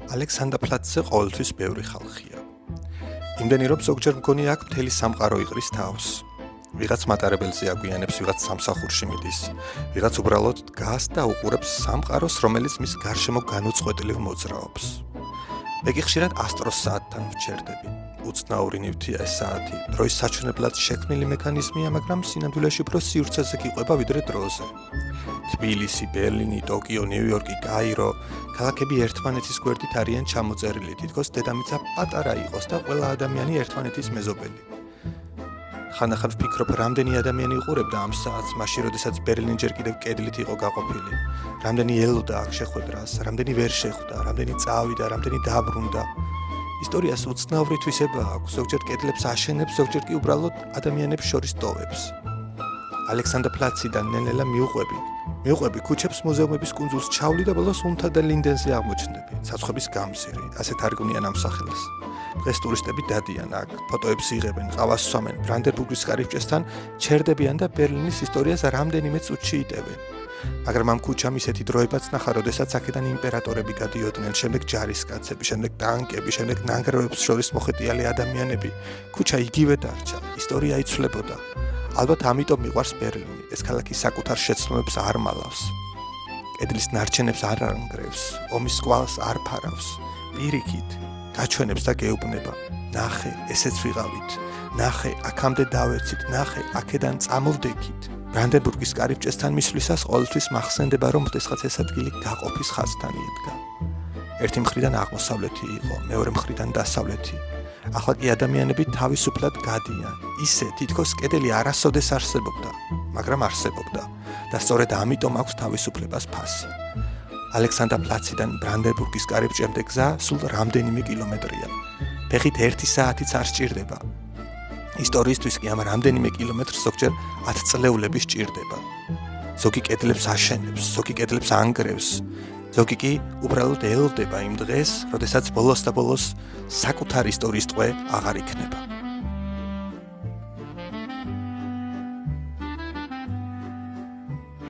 ალექსანდრა პლაცზე ყოველთვის ბევრი ხალხია. იმდენი რომ ზოგჯერ მგონი აქ მთელი სამყარო იყრის თავს. ვიღაც მატარებელზე აგვიანებს, ვიღაც სამსახურში მიდის, ვიღაც უბრალოდ დგას და უყურებს სამყაროს, რომელიც მის გარშემო განუწყვეტლივ მოძრაობს. მე კი ხშირად ასტროს საათთან ვჩერდები. უცნაური ნივთია ეს საათი, დროის საჩვენებლად შექმნილი მექანიზმია, მაგრამ სინამდვილეში უფრო სივრცეზე გიყვება ვიდრე დროზე. თბილისი, ბერლინი, ტოკიო, ნიუ-იორკი, კაირო, ქალაქები ერთმანეთის გვერდით არიან ჩამოწერილი, თითქოს დედამიწა პატარა იყოს და ყველა ადამიანი ერთმანეთის მეზობელი. ხანდახან ვფიქრობ, რამდენი ადამიანი იყურებდა ამ საათს, მაშინ როდესაც ბერლინი ჯერ კიდევ კედლით იყო გაყოფილი. რამდენი ელოდა აქ შეხვედრას, რამდენი ვერ შეხვდა, რამდენი წავიდა, რამდენი დაბრუნდა. ისტორიას უცნაური თვისება აქვს, ზოგჯერ კედლებს აშენებს, ზოგჯერ კი უბრალოდ ადამიანებს შორის ტოვებს. ალექსანდრა პლაციდან ნელ-ნელა მივყვები ქუჩებს, მუზეუმების კუნძულს ჩავლი და ბოლოს უნთა და ლინდენზე აღმოჩნდები, ცაცხების გამზირი, ასეთ არგუნიან ამ სახელს. დღეს ტურისტები დადიან აქ, ფოტოებს იღებენ, ყავას სვამენ, ბრანდენბურგის კარიბჭესთან ჩერდებიან და ბერლინის ისტორიას რამდენიმე წუთში იტევენ. მაგრამ ამ ქუჩამ ისეთი დროებაც ნახა, როდესაც აქედან იმპერატორები გადიოდნენ, შემდეგ ჯარისკაცები, შემდეგ ტანკები, შემდეგ ნანგრევებს შორის მოხეტიალე ადამიანები. ქუჩა იგივე დარჩა, ისტორია იცვლებოდა. ალბათ ამიტომ მიყვარს ბერლინი, ეს ქალაქი საკუთარ შეცდომებს არ მალავს. კედლის ნარჩენებს არ ანგრევს, ომის კვალს არ ფარავს, პირიქით გაჩვენებს და გეუბნება. ნახე, ესეც ვიღავით, ნახე, აქამდე დავეცით, ნახე, აქედან წამოვდექით. ბრანდენბურგის კარიბჭესთან მისვლისას ყოველთვის მახსენდება, რომ ოდესღაც ეს ადგილი გაყოფის ხაზთან იდგა. ერთი მხრიდან აღმოსავლეთი იყო, მეორე მხრიდან დასავლეთი. ახლა კი ადამიანები თავისუფლად გადიან. ისე თითქოს კედელი არასოდეს არსებობდა, მაგრამ არსებობდა და სწორედ ამიტომ აქვს თავისუფლებას ფასი. ალექსანდრა პლაციდან ბრანდენბურგის კარიბჭემდე გზა სულ რამდენიმე კილომეტრია. ფეხით 1 საათიც არ სჭირდება. ისტორიისთვის კი ამ რამდენიმე კილომეტრს ზოგჯერ 10 წლეულები სჭირდება. ზოგი კედლებს აშენებს, ზოგი კედლებს ანგრევს, ზოგი კი უბრალოდ ელოდება იმ დღეს, როდესაც ბოლოს და ბოლოს საკუთარი ისტორიის ტყვე აღარ იქნება.